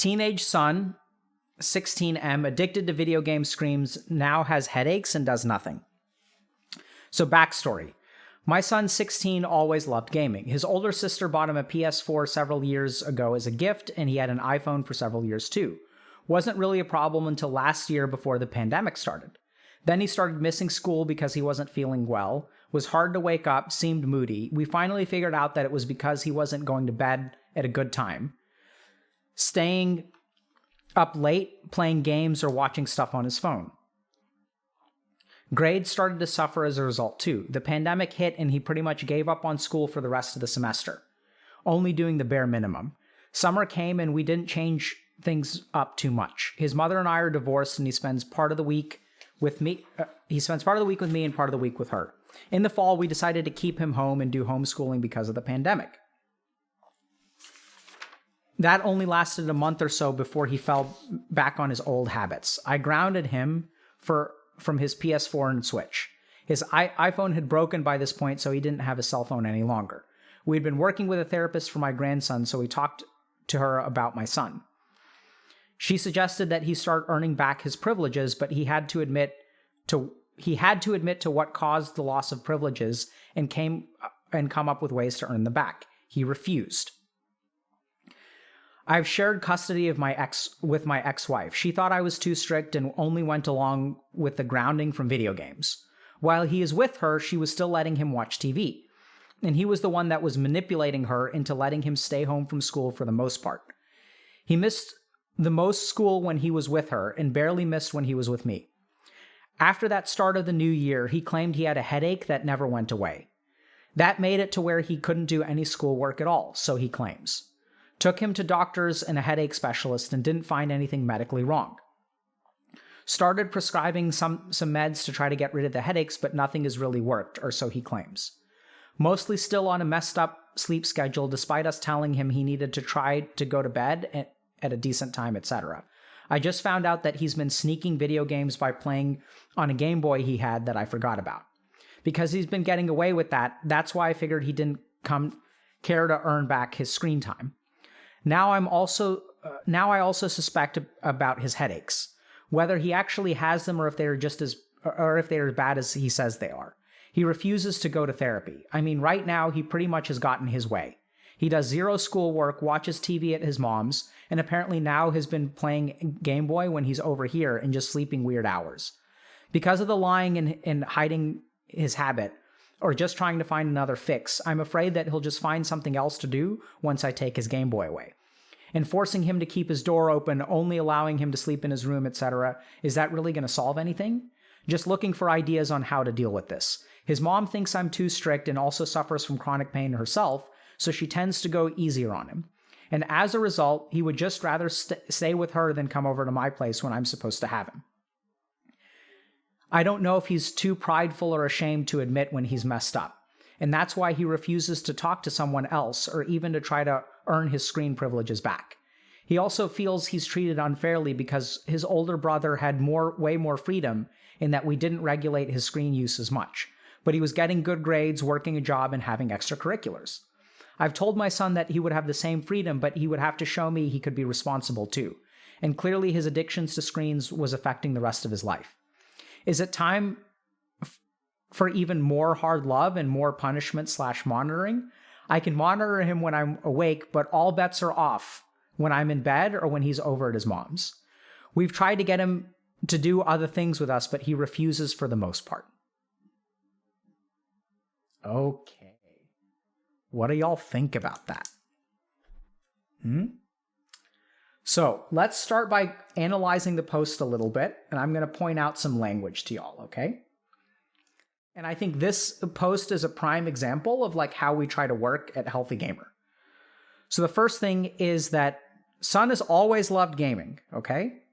Teenage son, 16M, addicted to video game screams, now has headaches and does nothing. So backstory. My son, 16, always loved gaming. His older sister bought him a PS4 several years ago as a gift, and he had an iPhone for several years too. Wasn't really a problem until last year before the pandemic started. Then he started missing school because he wasn't feeling well, was hard to wake up, seemed moody. We finally figured out that it was because he wasn't going to bed at a good time, staying up late, playing games, or watching stuff on his phone. Grades started to suffer as a result too. The pandemic hit and he pretty much gave up on school for the rest of the semester, only doing the bare minimum. Summer came and we didn't change things up too much. His mother and I are divorced and he spends part of the week with me. Part of the week with me and part of the week with her. In the fall, we decided to keep him home and do homeschooling because of the pandemic. That only lasted a month or so before he fell back on his old habits. I grounded him from his PS4 and Switch. His iPhone had broken by this point, so he didn't have a cell phone any longer. We'd been working with a therapist for my grandson, so we talked to her about my son. She suggested that he start earning back his privileges, but he had to admit to what caused the loss of privileges and come up with ways to earn them back. He refused. I've shared custody of with my ex-wife. She thought I was too strict and only went along with the grounding from video games. While he is with her, she was still letting him watch TV. And he was the one that was manipulating her into letting him stay home from school for the most part. He missed the most school when he was with her and barely missed when he was with me. After that start of the new year, he claimed he had a headache that never went away. That made it to where he couldn't do any schoolwork at all, so he claims. Took him to doctors and a headache specialist and didn't find anything medically wrong. Started prescribing some meds to try to get rid of the headaches, but nothing has really worked, or so he claims. Mostly still on a messed up sleep schedule, despite us telling him he needed to try to go to bed at a decent time, etc. I just found out that he's been sneaking video games by playing on a Game Boy he had that I forgot about. Because he's been getting away with that, that's why I figured he didn't care to earn back his screen time. Now I also suspect about his headaches, whether he actually has them or if they're as bad as he says they are. He refuses to go to therapy. I mean, right now he pretty much has gotten his way. He does zero schoolwork, watches TV at his mom's, and apparently now has been playing Game Boy when he's over here and just sleeping weird hours. Because of the lying and hiding his habit, or just trying to find another fix, I'm afraid that he'll just find something else to do once I take his Game Boy away. And forcing him to keep his door open, only allowing him to sleep in his room, etc., is that really going to solve anything? Just looking for ideas on how to deal with this. His mom thinks I'm too strict and also suffers from chronic pain herself, so she tends to go easier on him. And as a result, he would just rather stay with her than come over to my place when I'm supposed to have him. I don't know if he's too prideful or ashamed to admit when he's messed up, and that's why he refuses to talk to someone else or even to try to earn his screen privileges back. He also feels he's treated unfairly because his older brother had way more freedom in that we didn't regulate his screen use as much, but he was getting good grades, working a job, and having extracurriculars. I've told my son that he would have the same freedom, but he would have to show me he could be responsible too, and clearly his addictions to screens was affecting the rest of his life. Is it time for even more hard love and more punishment/monitoring? I can monitor him when I'm awake, but all bets are off when I'm in bed or when he's over at his mom's. We've tried to get him to do other things with us, but he refuses for the most part. Okay. What do y'all think about that? So let's start by analyzing the post a little bit, and I'm going to point out some language to y'all, okay? And I think this post is a prime example of like how we try to work at Healthy Gamer. So the first thing is that son has always loved gaming, okay?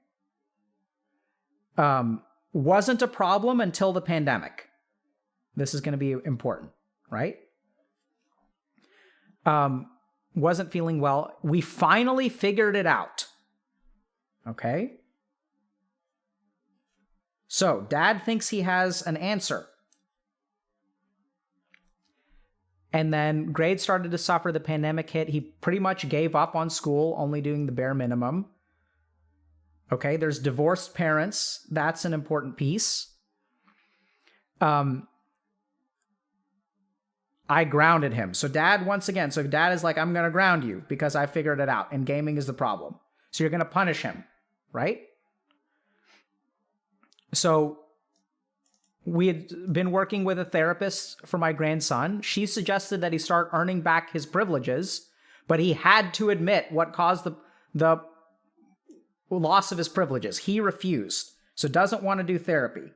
Wasn't a problem until the pandemic. This is going to be important, right? Wasn't feeling well. We finally figured it out. Okay? So, dad thinks he has an answer. And then grades started to suffer, the pandemic hit. He pretty much gave up on school, only doing the bare minimum. Okay, there's divorced parents. That's an important piece. I grounded him. So dad, once again, so dad is like, I'm going to ground you because I figured it out and gaming is the problem. So you're going to punish him, right? So we had been working with a therapist for my grandson. She suggested that he start earning back his privileges, but he had to admit what caused the loss of his privileges. He refused, so doesn't want to do therapy.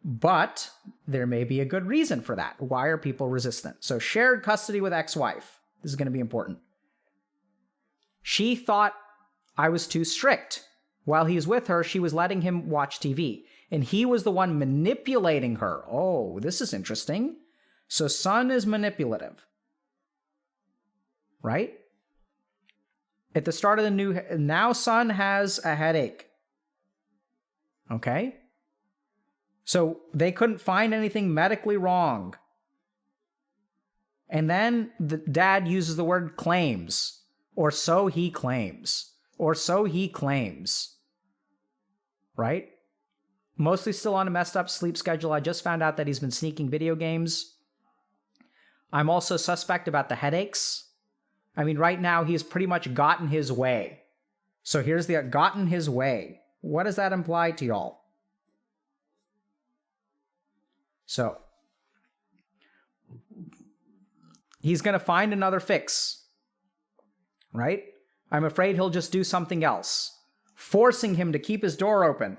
But there may be a good reason for that. Why are people resistant? So shared custody with ex-wife. This is going to be important. She thought I was too strict. While he's with her, she was letting him watch TV. And he was the one manipulating her. Oh, this is interesting. So son is manipulative. Right? At the start of the new... Now son has a headache. Okay? So they couldn't find anything medically wrong. And then the dad uses the word claims, or so he claims, or so he claims, right? Mostly still on a messed up sleep schedule. I just found out that he's been sneaking video games. I'm also suspect about the headaches. I mean, right now he's pretty much gotten his way. So here's the gotten his way. What does that imply to y'all? So, he's going to find another fix, right? I'm afraid he'll just do something else, forcing him to keep his door open,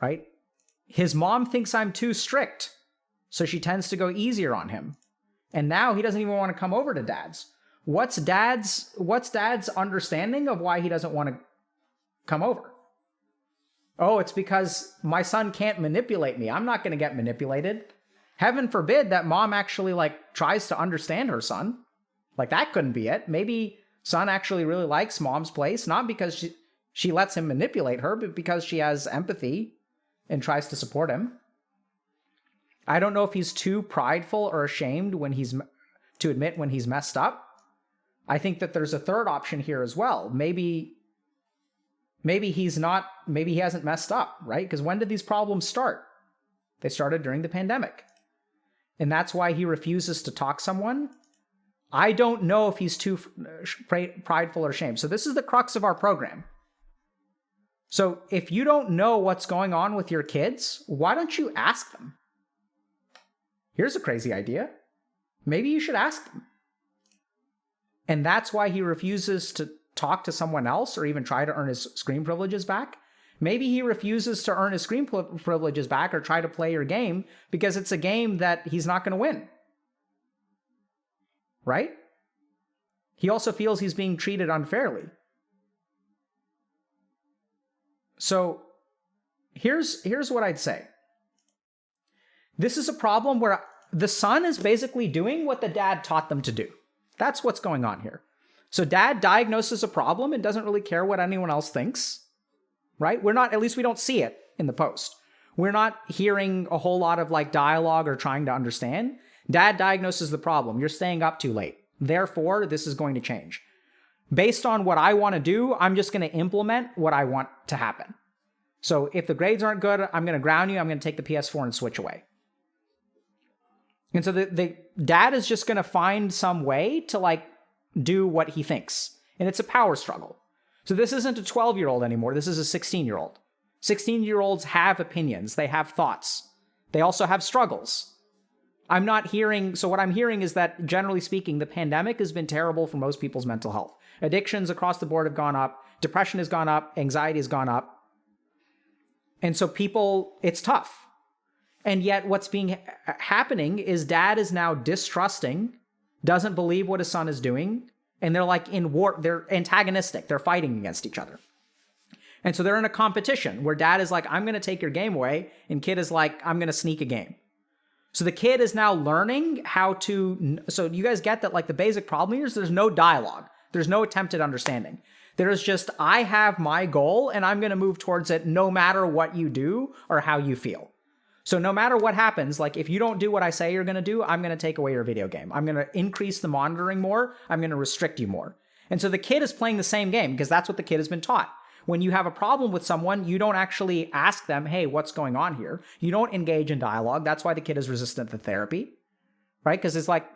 right? His mom thinks I'm too strict, so she tends to go easier on him. And now he doesn't even want to come over to dad's. What's dad's understanding of why he doesn't want to come over? Oh, it's because my son can't manipulate me. I'm not going to get manipulated. Heaven forbid that mom actually tries to understand her son. That couldn't be it. Maybe son actually really likes mom's place, not because she lets him manipulate her, but because she has empathy and tries to support him. I don't know if he's too prideful or ashamed to admit when he's messed up. I think that there's a third option here as well. Maybe he hasn't messed up, right? Because when did these problems start? They started during the pandemic. And that's why he refuses to talk to someone. I don't know if he's too prideful or ashamed. So this is the crux of our program. So if you don't know what's going on with your kids, why don't you ask them? Here's a crazy idea. Maybe you should ask them. And that's why he refuses to talk to someone else or even try to earn his screen privileges back. Maybe he refuses to earn his screen privileges back or try to play your game because it's a game that he's not going to win. Right? He also feels he's being treated unfairly. So here's what I'd say. This is a problem where the son is basically doing what the dad taught them to do. That's what's going on here. So dad diagnoses a problem and doesn't really care what anyone else thinks, right? At least we don't see it in the post. We're not hearing a whole lot of dialogue or trying to understand. Dad diagnoses the problem. You're staying up too late. Therefore, this is going to change. Based on what I want to do, I'm just going to implement what I want to happen. So if the grades aren't good, I'm going to ground you. I'm going to take the PS4 and switch away. And so the dad is just going to find some way to do what he thinks. And it's a power struggle. So this isn't a 12-year-old anymore. This is a 16-year-old. 16-year-olds have opinions. They have thoughts. They also have struggles. So what I'm hearing is that, generally speaking, the pandemic has been terrible for most people's mental health. Addictions across the board have gone up. Depression has gone up. Anxiety has gone up. And so it's tough. And yet what's happening is dad is now distrusting, doesn't believe what his son is doing, and they're in war. They're antagonistic. They're fighting against each other. And so they're in a competition where dad is I'm going to take your game away, and kid is I'm going to sneak a game. So the kid is now learning how to... So you guys get that the basic problem here is there's no dialogue. There's no attempt at understanding. There's just, I have my goal, and I'm going to move towards it no matter what you do or how you feel. So no matter what happens, like if you don't do what I say you're going to do, I'm going to take away your video game. I'm going to increase the monitoring more. I'm going to restrict you more. And so the kid is playing the same game because that's what the kid has been taught. When you have a problem with someone, you don't actually ask them, hey, what's going on here? You don't engage in dialogue. That's why the kid is resistant to therapy, right? Because it's like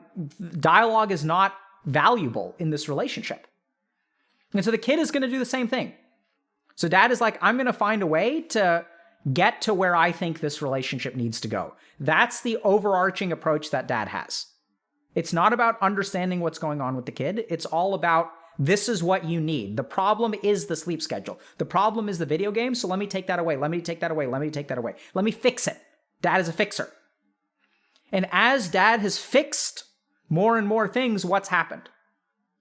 dialogue is not valuable in this relationship. And so the kid is going to do the same thing. So dad is like, I'm going to find a way to get to where I think this relationship needs to go. That's the overarching approach that dad has. It's not about understanding what's going on with the kid. It's all about, this is what you need. The problem is the sleep schedule. The problem is the video game. So let me take that away. Let me take that away. Let me take that away. Let me fix it. Dad is a fixer. And as dad has fixed more and more things, what's happened?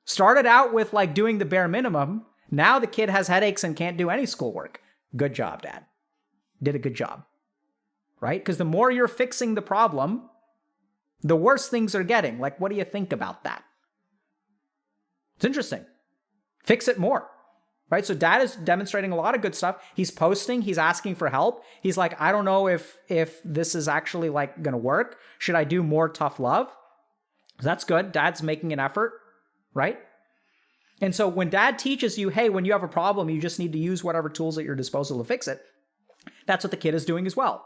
Started out with like doing the bare minimum. Now the kid has headaches and can't do any schoolwork. Good job, dad. Did a good job, right? Because the more you're fixing the problem, the worse things are getting. Like, what do you think about that? It's interesting. Fix it more, right? So dad is demonstrating a lot of good stuff. He's posting, he's asking for help. He's like, I don't know if this is actually like going to work. Should I do more tough love? That's good. Dad's making an effort, right? And so when dad teaches you, hey, when you have a problem, you just need to use whatever tools at your disposal to fix it. That's what the kid is doing as well.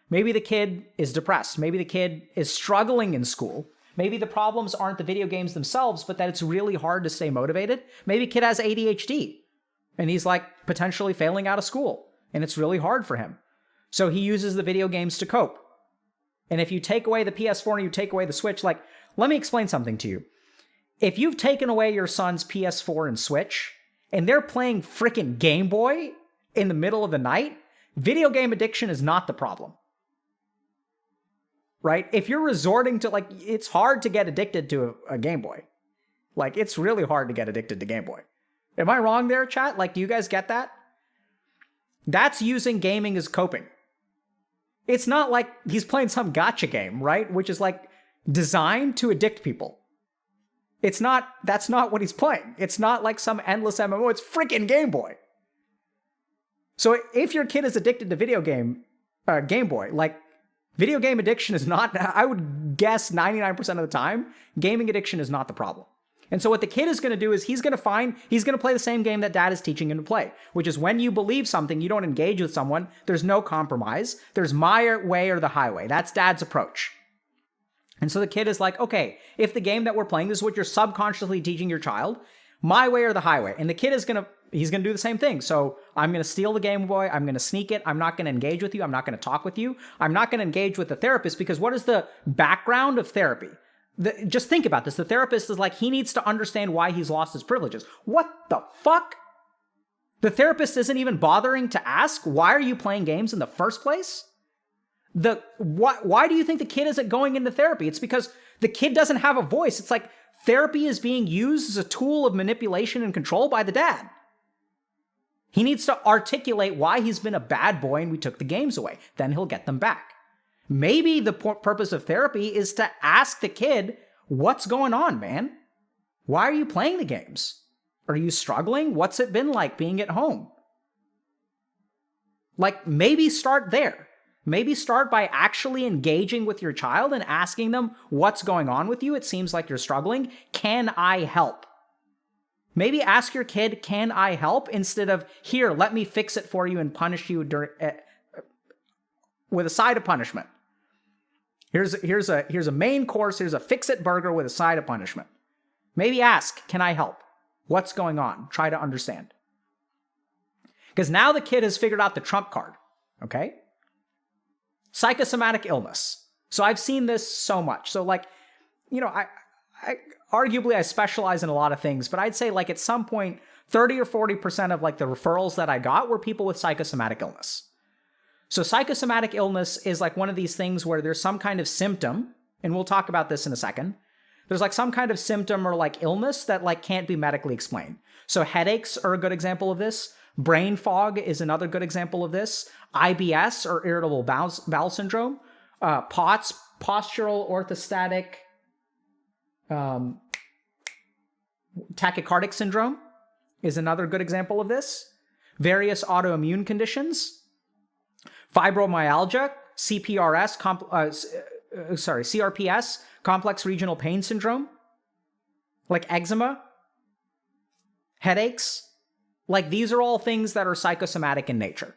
Maybe the kid is depressed. Maybe the kid is struggling in school. Maybe the problems aren't the video games themselves, but that it's really hard to stay motivated. Maybe kid has ADHD and he's like potentially failing out of school and it's really hard for him. So he uses the video games to cope. And if you take away the PS4 and you take away the Switch, like, let me explain something to you. If you've taken away your son's PS4 and Switch and they're playing freaking Game Boy in the middle of the night, video game addiction is not the problem. Right? If you're resorting to, like, it's hard to get addicted to a Game Boy. Like, it's really hard to get addicted to Game Boy. Am I wrong there, chat? Like, do you guys get that? That's using gaming as coping. It's not like he's playing some gacha game, right? Which is, like, designed to addict people. That's not what he's playing. It's not like some endless MMO. It's freaking Game Boy. So if your kid is addicted to Game Boy, like, video game addiction is not, I would guess 99% of the time, gaming addiction is not the problem. And so what the kid is going to do is he's going to play the same game that dad is teaching him to play, which is when you believe something, you don't engage with someone, there's no compromise, there's my way or the highway. That's dad's approach. And so the kid is like, okay, if the game that we're playing, this is what you're subconsciously teaching your child, my way or the highway. And the kid is he's going to do the same thing. So I'm going to steal the Game Boy. I'm going to sneak it. I'm not going to engage with you. I'm not going to talk with you. I'm not going to engage with the therapist because what is the background of therapy? Just think about this. The therapist is like, he needs to understand why he's lost his privileges. What the fuck? The therapist isn't even bothering to ask, why are you playing games in the first place? Why do you think the kid isn't going into therapy? It's because the kid doesn't have a voice. It's like therapy is being used as a tool of manipulation and control by the dad. He needs to articulate why he's been a bad boy and we took the games away. Then he'll get them back. Maybe the purpose of therapy is to ask the kid, what's going on, man? Why are you playing the games? Are you struggling? What's it been like being at home? Like, maybe start there. Maybe start by actually engaging with your child and asking them, what's going on with you? It seems like you're struggling. Can I help? Maybe ask your kid, can I help? Instead of, here, let me fix it for you and punish you with a side of punishment. Here's a main course, here's a fix-it burger with a side of punishment. Maybe ask, can I help? What's going on? Try to understand. Because now the kid has figured out the trump card, okay? Psychosomatic illness. So I've seen this so much. So like, I arguably I specialize in a lot of things, but I'd say like at some point, 30 or 40% of like the referrals that I got were people with psychosomatic illness. So psychosomatic illness is like one of these things where there's some kind of symptom, and we'll talk about this in a second. There's like some kind of symptom or like illness that like can't be medically explained. So headaches are a good example of this. Brain fog is another good example of this. IBS or irritable bowel syndrome. POTS, postural orthostatic tachycardic syndrome is another good example of this. Various autoimmune conditions. Fibromyalgia, CRPS, complex regional pain syndrome, like eczema, headaches. Like these are all things that are psychosomatic in nature.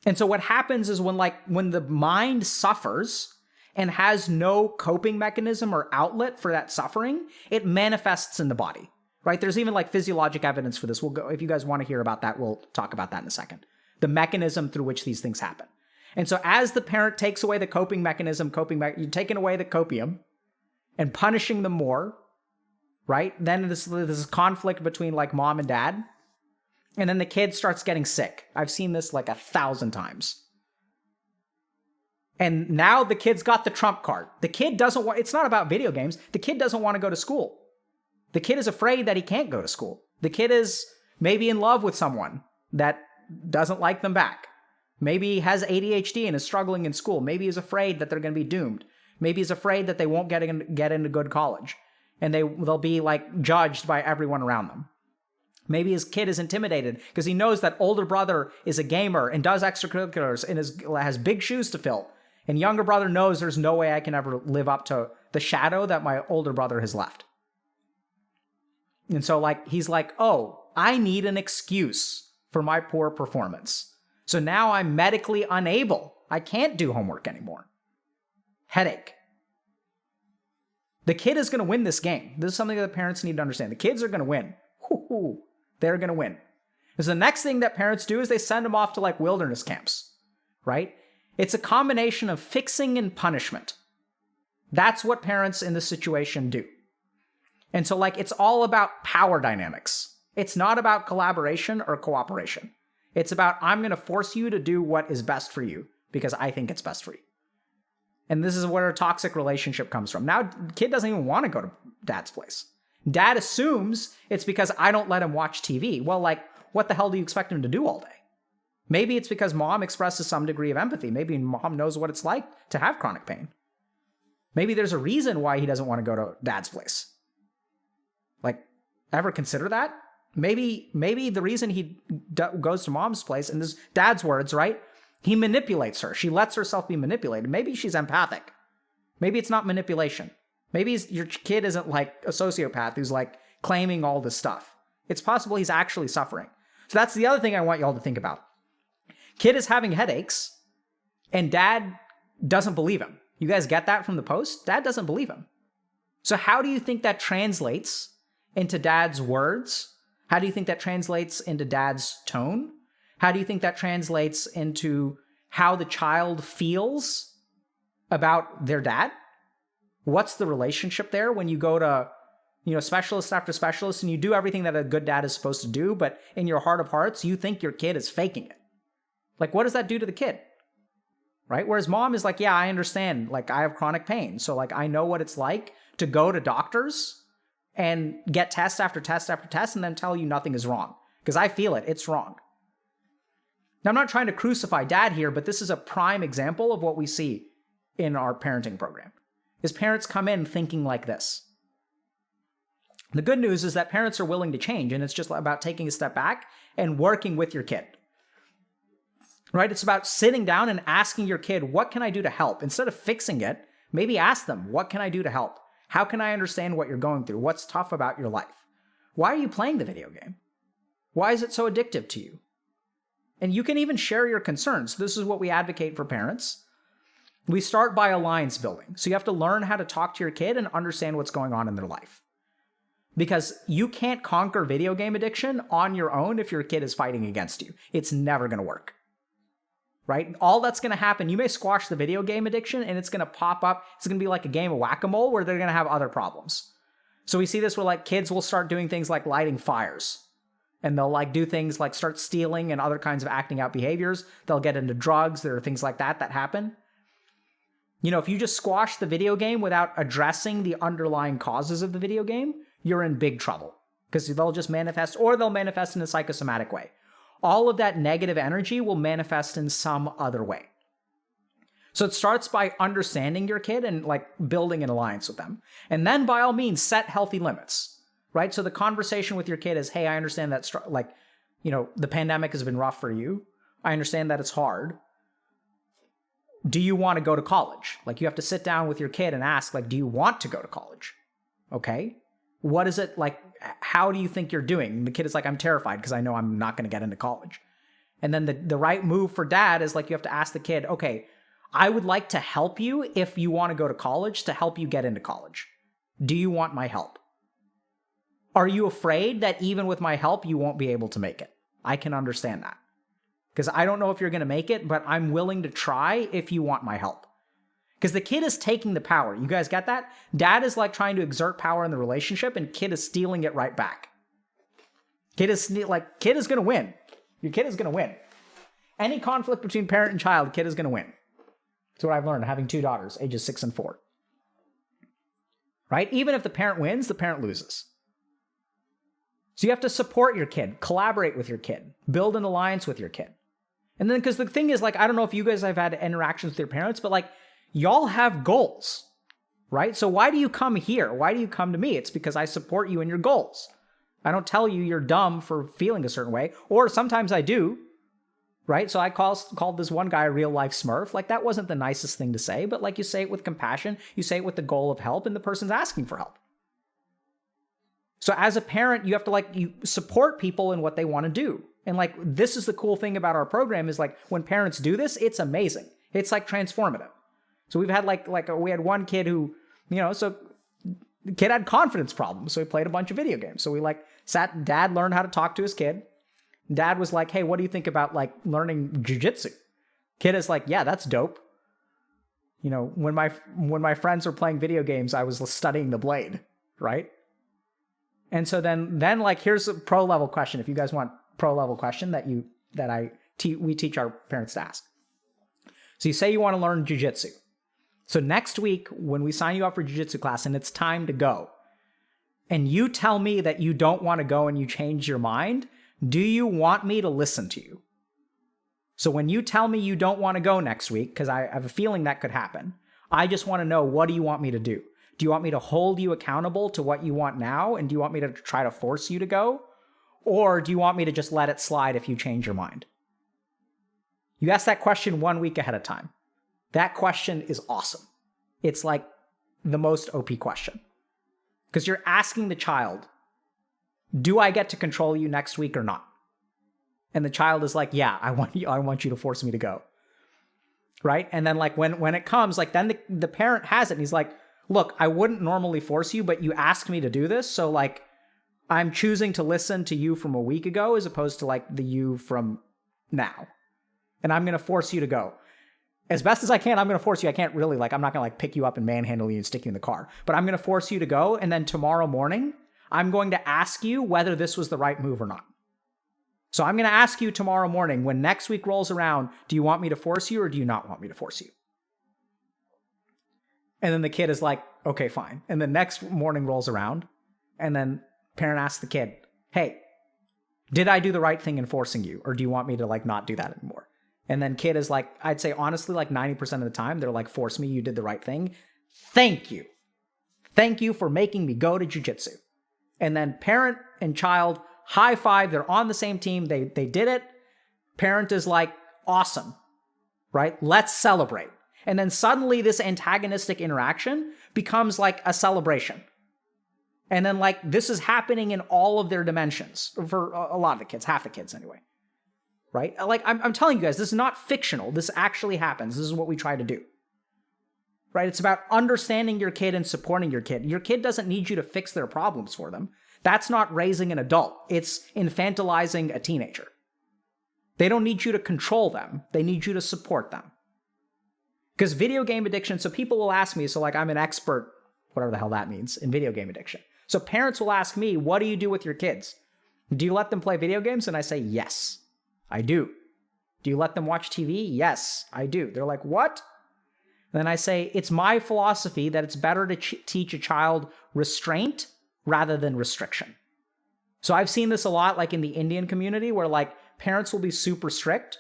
And so what happens is when the mind suffers and has no coping mechanism or outlet for that suffering, it manifests in the body, right? There's even like physiologic evidence for this. We'll go, if you guys want to hear about that, we'll talk about that in a second. The mechanism through which these things happen. And so as the parent takes away the coping mechanism, you're taking away the copium and punishing them more, right? Then this conflict between like mom and dad. And then the kid starts getting sick. I've seen this like 1,000 times. And now the kid's got the trump card. The kid doesn't want, it's not about video games. The kid doesn't want to go to school. The kid is afraid that he can't go to school. The kid is maybe in love with someone that doesn't like them back. Maybe has ADHD and is struggling in school. Maybe he's afraid that they're going to be doomed. Maybe he's afraid that they won't get into good college. And they'll be like judged by everyone around them. Maybe his kid is intimidated because he knows that older brother is a gamer and does extracurriculars and has big shoes to fill. And younger brother knows there's no way I can ever live up to the shadow that my older brother has left. And so like he's like, oh, I need an excuse for my poor performance. So now I'm medically unable. I can't do homework anymore. Headache. The kid is going to win this game. This is something that the parents need to understand. The kids are going to win. They're going to win. Because the next thing that parents do is they send them off to like wilderness camps, right? It's a combination of fixing and punishment. That's what parents in this situation do. And so like it's all about power dynamics. It's not about collaboration or cooperation. It's about I'm going to force you to do what is best for you because I think it's best for you. And this is where a toxic relationship comes from. Now, the kid doesn't even want to go to dad's place. Dad assumes it's because I don't let him watch TV. Well, like, what the hell do you expect him to do all day? Maybe it's because mom expresses some degree of empathy. Maybe mom knows what it's like to have chronic pain. Maybe there's a reason why he doesn't want to go to dad's place. Like, ever consider that? Maybe the reason he goes to mom's place, and this is dad's words, right? He manipulates her. She lets herself be manipulated. Maybe she's empathic. Maybe it's not manipulation. Maybe your kid isn't like a sociopath who's like claiming all this stuff. It's possible he's actually suffering. So that's the other thing I want y'all to think about. Kid is having headaches and dad doesn't believe him. You guys get that from the post? Dad doesn't believe him. So how do you think that translates into dad's words? How do you think that translates into dad's tone? How do you think that translates into how the child feels about their dad? What's the relationship there when you go to, specialist after specialist and you do everything that a good dad is supposed to do, but in your heart of hearts, you think your kid is faking it? Like, what does that do to the kid? Right? Whereas mom is like, yeah, I understand. Like, I have chronic pain. So, like, I know what it's like to go to doctors and get test after test after test and then tell you nothing is wrong. Because I feel it. It's wrong. Now, I'm not trying to crucify dad here, but this is a prime example of what we see in our parenting program. Is parents come in thinking like this. The good news is that parents are willing to change, and it's just about taking a step back and working with your kid. Right? It's about sitting down and asking your kid, what can I do to help? Instead of fixing it, maybe ask them, what can I do to help? How can I understand what you're going through? What's tough about your life? Why are you playing the video game? Why is it so addictive to you? And you can even share your concerns. This is what we advocate for parents. We start by alliance building. So you have to learn how to talk to your kid and understand what's going on in their life. Because you can't conquer video game addiction on your own if your kid is fighting against you. It's never going to work. Right? All that's going to happen, you may squash the video game addiction and it's going to pop up. It's going to be like a game of whack-a-mole where they're going to have other problems. So we see this where like kids will start doing things like lighting fires. And they'll like do things like start stealing and other kinds of acting out behaviors. They'll get into drugs. There are things like that happen. If you just squash the video game without addressing the underlying causes of the video game, you're in big trouble. Because they'll just manifest, or they'll manifest in a psychosomatic way. All of that negative energy will manifest in some other way. So it starts by understanding your kid and like building an alliance with them. And then by all means, set healthy limits, right? So the conversation with your kid is, hey, I understand that the pandemic has been rough for you. I understand that it's hard. do you want to go to college? Like, you have to sit down with your kid and ask, like, do you want to go to college? Okay. What is it like? How do you think you're doing? And the kid is like, I'm terrified because I know I'm not going to get into college. And then the right move for dad is like, you have to ask the kid, okay, I would like to help you if you want to go to college, to help you get into college. Do you want my help? Are you afraid that even with my help, you won't be able to make it? I can understand that. Because I don't know if you're going to make it, but I'm willing to try if you want my help. Because the kid is taking the power. You guys get that? Dad is like trying to exert power in the relationship, and kid is stealing it right back. Kid is going to win. Your kid is going to win. Any conflict between parent and child, kid is going to win. That's what I've learned having 2 daughters, ages 6 and 4. Right? Even if the parent wins, the parent loses. So you have to support your kid, collaborate with your kid, build an alliance with your kid. And then, because the thing is, like, I don't know if you guys have had interactions with your parents, but like, y'all have goals, right? So why do you come here? Why do you come to me? It's because I support you in your goals. I don't tell you you're dumb for feeling a certain way, or sometimes I do, right? So I called this one guy a real life smurf. Like, that wasn't the nicest thing to say, but like, you say it with compassion, you say it with the goal of help, and the person's asking for help. So as a parent, you have to you support people in what they want to do. And like, this is the cool thing about our program is like, when parents do this, it's amazing. It's like transformative. So we've had we had one kid who, so the kid had confidence problems. So he played a bunch of video games. So we dad learned how to talk to his kid. Dad was like, hey, what do you think about learning jujitsu? Kid is like, yeah, that's dope. When my friends were playing video games, I was studying the blade, right? And so then here's a pro level question. If you guys want pro level question we teach our parents to ask. So you say you want to learn jujitsu. So next week, when we sign you up for jujitsu class and it's time to go, and you tell me that you don't want to go and you change your mind, do you want me to listen to you? So when you tell me you don't want to go next week, because I have a feeling that could happen, I just want to know, what do you want me to do? Do you want me to hold you accountable to what you want now? And do you want me to try to force you to go? Or do you want me to just let it slide if you change your mind? You ask that question 1 week ahead of time. That question is awesome. It's like the most OP question. Because you're asking the child, do I get to control you next week or not? And the child is like, yeah, I want you to force me to go. Right? And then when it comes, then the parent has it and he's like, look, I wouldn't normally force you, but you asked me to do this. So I'm choosing to listen to you from a week ago as opposed to the you from now. And I'm going to force you to go. As best as I can, I'm going to force you. I can't really, I'm not going to pick you up and manhandle you and stick you in the car. But I'm going to force you to go. And then tomorrow morning, I'm going to ask you whether this was the right move or not. So I'm going to ask you tomorrow morning, when next week rolls around, do you want me to force you or do you not want me to force you? And then the kid is like, okay, fine. And the next morning rolls around, and then parent asks the kid, hey, did I do the right thing in forcing you? Or do you want me to not do that anymore? And then kid is like, I'd say honestly, 90% of the time, they're like, force me, you did the right thing. Thank you. Thank you for making me go to jujitsu. And then parent and child, high five, they're on the same team. They did it. Parent is like, awesome, right? Let's celebrate. And then suddenly this antagonistic interaction becomes a celebration. And then this is happening in all of their dimensions for a lot of the kids, half the kids anyway. Right? I'm telling you guys, this is not fictional. This actually happens. This is what we try to do. Right? It's about understanding your kid and supporting your kid. Your kid doesn't need you to fix their problems for them. That's not raising an adult. It's infantilizing a teenager. They don't need you to control them. They need you to support them. Because video game addiction, so people will ask me, so I'm an expert, whatever the hell that means, in video game addiction. So parents will ask me, what do you do with your kids? Do you let them play video games? And I say, yes, I do. Do you let them watch TV? Yes, I do. They're like, what? And then I say, it's my philosophy that it's better to teach a child restraint rather than restriction. So I've seen this a lot in the Indian community where parents will be super strict.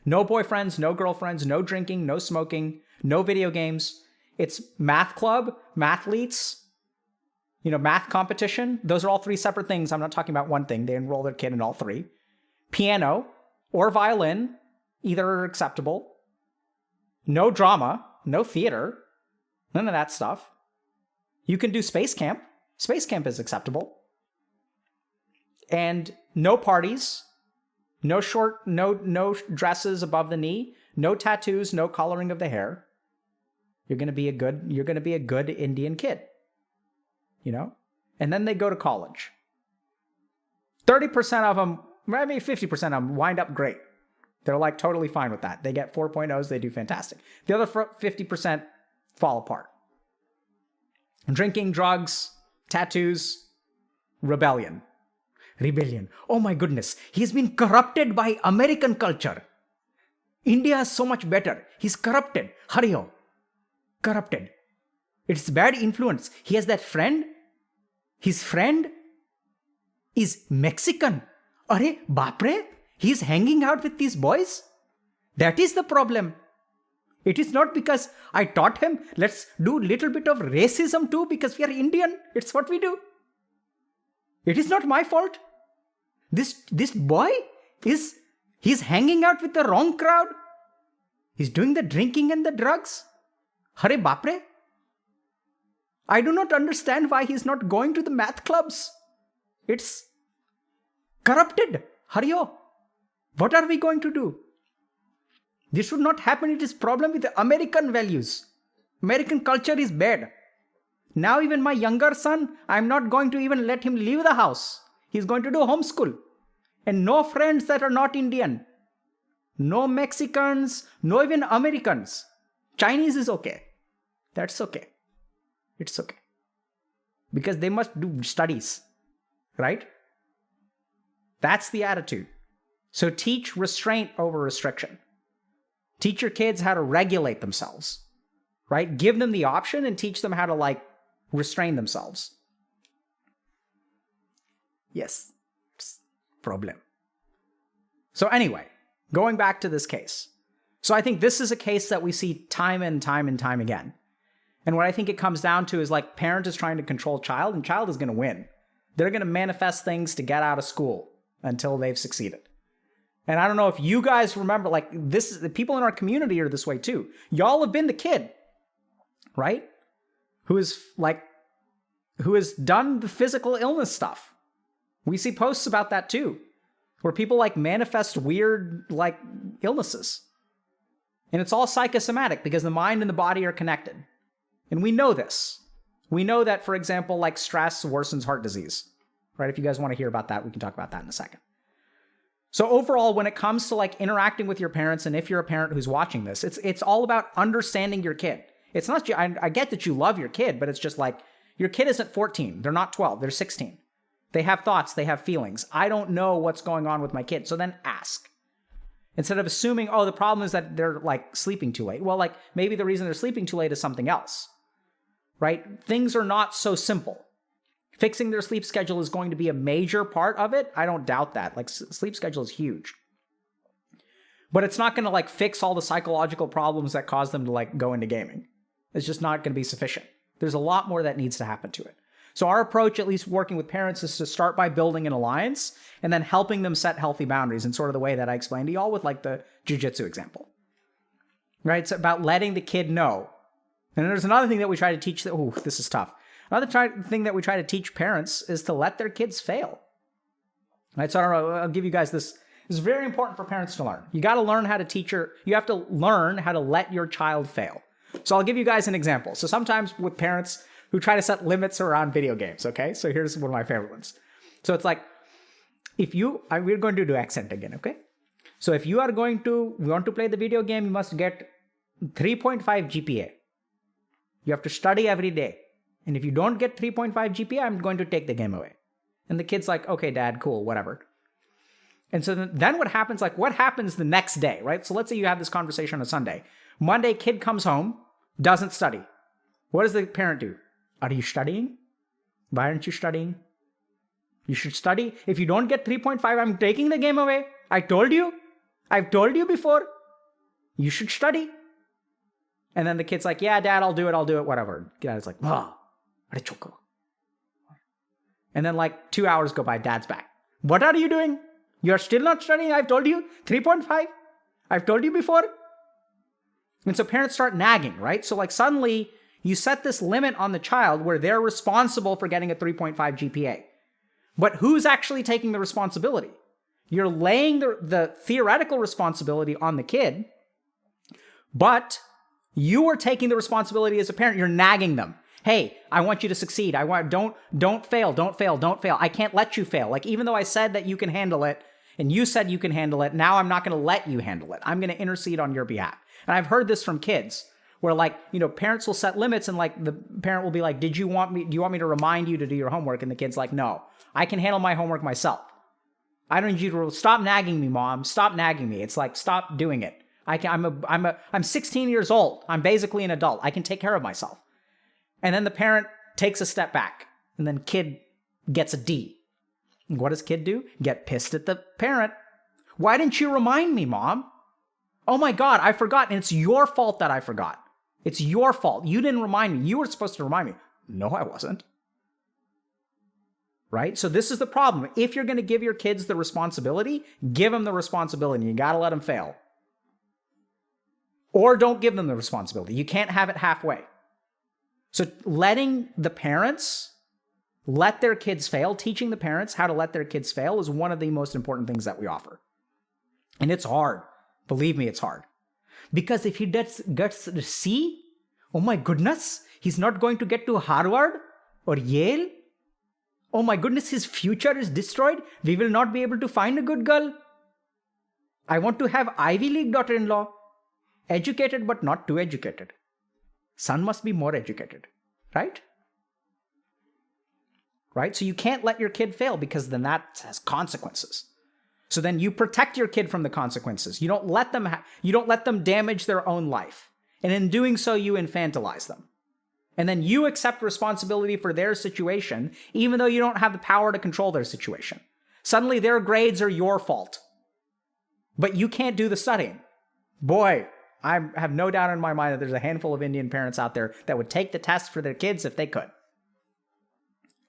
No boyfriends, no girlfriends, no drinking, no smoking, no video games. It's math club, mathletes, math competition. Those are all 3 separate things. I'm not talking about one thing. They enroll their kid in all 3. Piano or violin, either are acceptable. no drama, no theater, none of that stuff. You can do space camp. Space camp is acceptable. And no parties, no dresses above the knee, no tattoos, no coloring of the hair. You're going to be a good Indian kid. You know? And then they go to college. 30% of them, maybe 50% of them wind up great. They're like totally fine with that. They get 4.0s, they do fantastic. The other 50% fall apart. Drinking, drugs, tattoos, rebellion. Oh my goodness. He's been corrupted by American culture. India is so much better. He's corrupted. Hariyo. Corrupted. It's bad influence. He has that friend. His friend is Mexican. Are bapre? He's hanging out with these boys? That is the problem. It is not because I taught him, let's do a little bit of racism too because we are Indian. It's what we do. It is not my fault. This boy he's hanging out with the wrong crowd. He's doing the drinking and the drugs. Hare bapre. I do not understand why he's not going to the math clubs. It's corrupted. Hariyo. What are we going to do? This should not happen. It is problem with the American values. American culture is bad. Now even my younger son, I'm not going to even let him leave the house. He's going to do homeschool. And no friends that are not Indian. No Mexicans, no even Americans. Chinese is okay. That's okay. It's okay. Because they must do studies. Right? That's the attitude. So teach restraint over restriction. Teach your kids how to regulate themselves. Right? Give them the option and teach them how to restrain themselves. Yes. Problem. So anyway, going back to this case. So I think this is a case that we see time and time again. And what I think it comes down to is parent is trying to control child and child is going to win. They're going to manifest things to get out of school until they've succeeded. And I don't know if you guys remember, the people in our community are this way too. Y'all have been the kid, right? Who has done the physical illness stuff. We see posts about that too, where people manifest weird illnesses. And it's all psychosomatic because the mind and the body are connected. And we know this. We know that, for example, stress worsens heart disease, right? If you guys want to hear about that, we can talk about that in a second. So overall, when it comes to interacting with your parents, and if you're a parent who's watching this, it's all about understanding your kid. It's not, I get that you love your kid, but it's just your kid isn't 14. They're not 12. They're 16. They have thoughts. They have feelings. I don't know what's going on with my kid. So then ask. Instead of assuming, oh, the problem is that they're sleeping too late. Well, maybe the reason they're sleeping too late is something else, right? Things are not so simple. Fixing their sleep schedule is going to be a major part of it. I don't doubt that. Sleep schedule is huge. But it's not going to fix all the psychological problems that cause them to go into gaming. It's just not going to be sufficient. There's a lot more that needs to happen to it. So our approach, at least working with parents, is to start by building an alliance and then helping them set healthy boundaries in sort of the way that I explained to y'all with the jiu-jitsu example. Right? It's about letting the kid know. And there's another thing that we try to teach. This is tough. Another thing that we try to teach parents is to let their kids fail. Right? So I'll give you guys this. This is very important for parents to learn. You got to learn how to you have to learn how to let your child fail. So I'll give you guys an example. So sometimes with parents who try to set limits around video games, okay? So here's one of my favorite ones. So it's we're going to do accent again, okay? So if you want to play the video game, you must get 3.5 GPA. You have to study every day. And if you don't get 3.5 GPA, I'm going to take the game away. And the kid's okay, dad, cool, whatever. And so then what happens, what happens the next day, right? So let's say you have this conversation on a Sunday. Monday, kid comes home, doesn't study. What does the parent do? Are you studying? Why aren't you studying? You should study. If you don't get 3.5, I'm taking the game away. I told you. I've told you before. You should study. And then the kid's yeah, dad, I'll do it, whatever. Dad's and then 2 hours go by, dad's back. What are you doing? You're still not studying? I've told you. 3.5? I've told you before. And so parents start nagging, right? So like suddenly you set this limit on the child where they're responsible for getting a 3.5 GPA. But who's actually taking the responsibility? You're laying the theoretical responsibility on the kid, but you are taking the responsibility as a parent. You're nagging them. Hey, I want you to succeed. Don't fail. I can't let you fail. Like, even though I said that you can handle it and you said you can handle it, now I'm not going to let you handle it. I'm going to intercede on your behalf. And I've heard this from kids where, like, you know, parents will set limits and like the parent will be like, do you want me to remind you to do your homework? And the kid's like, no, I can handle my homework myself. I don't need you to stop nagging me, mom. Stop nagging me. It's like, stop doing it. I'm 16 years old. I'm basically an adult. I can take care of myself. And then the parent takes a step back, and then kid gets a D. And what does kid do? Get pissed at the parent. Why didn't you remind me, mom? Oh my God, I forgot. And it's your fault that I forgot. It's your fault. You didn't remind me. You were supposed to remind me. No, I wasn't. Right? So this is the problem. If you're going to give your kids the responsibility, give them the responsibility. You got to let them fail. Or don't give them the responsibility. You can't have it halfway. So letting the parents let their kids fail, teaching the parents how to let their kids fail is one of the most important things that we offer. And it's hard. Believe me, it's hard. Because if he gets a C, oh my goodness, he's not going to get to Harvard or Yale. Oh my goodness, his future is destroyed. We will not be able to find a good girl. I want to have Ivy League daughter-in-law. Educated but not too educated. Son must be more educated, right? Right? So you can't let your kid fail because then that has consequences. So then you protect your kid from the consequences. You don't let them damage their own life. And in doing so, you infantilize them. And then you accept responsibility for their situation, even though you don't have the power to control their situation. Suddenly their grades are your fault. But you can't do the studying. Boy, I have no doubt in my mind that there's a handful of Indian parents out there that would take the test for their kids if they could.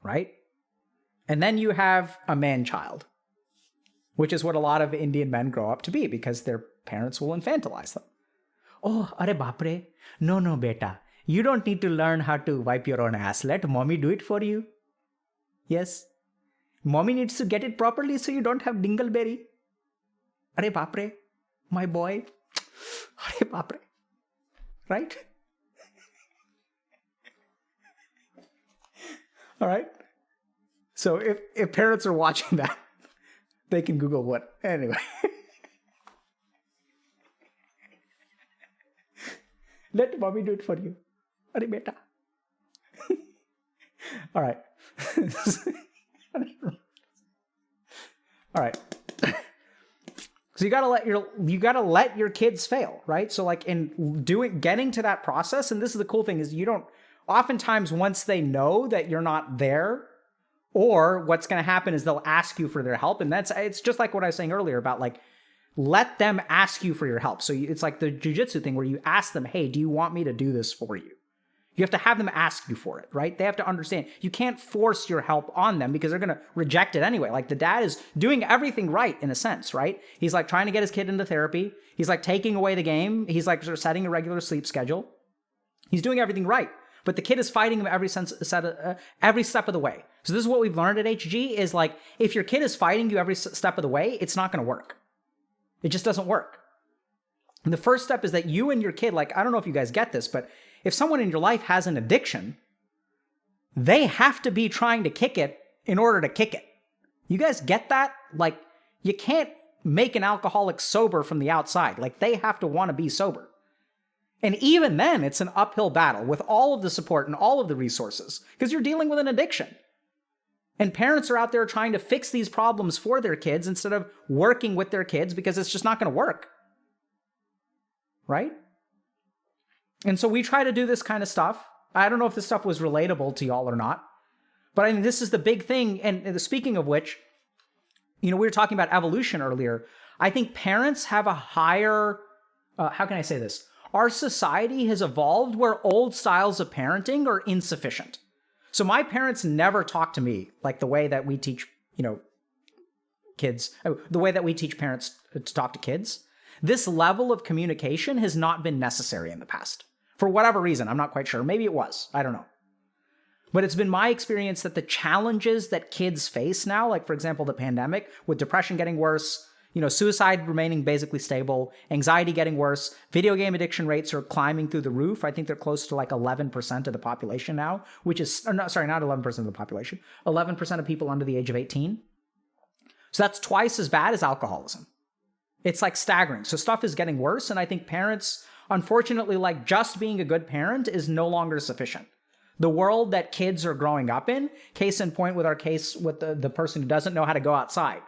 Right? And then you have a man-child, which is what a lot of Indian men grow up to be because their parents will infantilize them. Oh, are bapre. No, beta. You don't need to learn how to wipe your own ass. Let mommy do it for you. Yes. Mommy needs to get it properly so you don't have dingleberry. Are bapre. My boy. Right? All right. So if parents are watching that, they can Google what. Anyway. Let mommy do it for you. Are beta. All right. All right. So you gotta let your kids fail, right? So like getting to that process, and this is the cool thing is oftentimes once they know that you're not there, or what's gonna happen is they'll ask you for their help, and it's just like what I was saying earlier about like let them ask you for your help. So it's like the jujitsu thing where you ask them, hey, do you want me to do this for you? You have to have them ask you for it, right? They have to understand. You can't force your help on them because they're going to reject it anyway. Like the dad is doing everything right in a sense, right? He's like trying to get his kid into therapy. He's like taking away the game. He's like sort of setting a regular sleep schedule. He's doing everything right. But the kid is fighting him every step of the way. So this is what we've learned at HG is like, if your kid is fighting you every step of the way, it's not going to work. It just doesn't work. And the first step is that you and your kid, like, I don't know if you guys get this, but if someone in your life has an addiction, they have to be trying to kick it in order to kick it. You guys get that? Like, you can't make an alcoholic sober from the outside. Like, they have to want to be sober. And even then, it's an uphill battle with all of the support and all of the resources because you're dealing with an addiction. And parents are out there trying to fix these problems for their kids instead of working with their kids because it's just not going to work. Right? And so we try to do this kind of stuff. I don't know if this stuff was relatable to y'all or not, but I mean, this is the big thing. And speaking of which, we were talking about evolution earlier. I think parents have a higher, how can I say this? Our society has evolved where old styles of parenting are insufficient. So my parents never talk to me like the way that we teach, kids, the way that we teach parents to talk to kids. This level of communication has not been necessary in the past. For whatever reason, I'm not quite sure. Maybe it was. I don't know. But it's been my experience that the challenges that kids face now, like for example, the pandemic, with depression getting worse, suicide remaining basically stable, anxiety getting worse, video game addiction rates are climbing through the roof. I think they're close to like 11% of the population now, which is, not 11% of the population, 11% of people under the age of 18. So that's twice as bad as alcoholism. It's like staggering. So stuff is getting worse. And I think parents, unfortunately, like just being a good parent is no longer sufficient. The world that kids are growing up in, case in point with our case with the person who doesn't know how to go outside.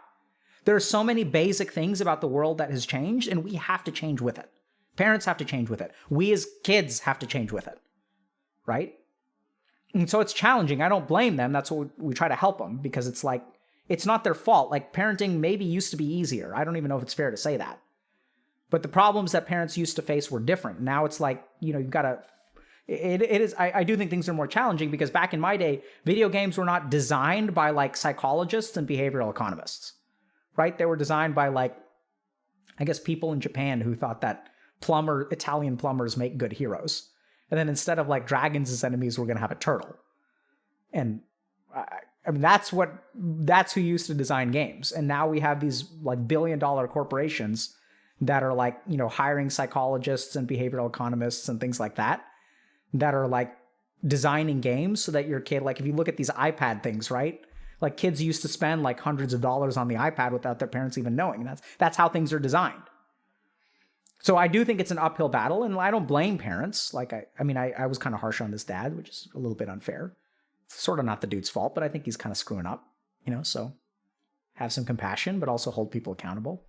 There are so many basic things about the world that has changed, and we have to change with it. Parents have to change with it. We as kids have to change with it, right? And so it's challenging. I don't blame them. That's what we try to help them, because it's like, it's not their fault. Like parenting maybe used to be easier. I don't even know if it's fair to say that. But the problems that parents used to face were different. Now it's like, you've got to, it is, I do think things are more challenging, because back in my day, video games were not designed by like psychologists and behavioral economists, right? They were designed by like, I guess people in Japan who thought that Italian plumbers make good heroes. And then instead of like dragons as enemies, we're going to have a turtle. And I mean, that's who used to design games. And now we have these like billion-dollar corporations that are like, hiring psychologists and behavioral economists and things like that are like designing games so that your kid, like if you look at these iPad things, right? Like kids used to spend like hundreds of dollars on the iPad without their parents even knowing. That's how things are designed. So I do think it's an uphill battle, and I don't blame parents. Like I was kind of harsh on this dad, which is a little bit unfair. It's sort of not the dude's fault, but I think he's kind of screwing up, so have some compassion, but also hold people accountable.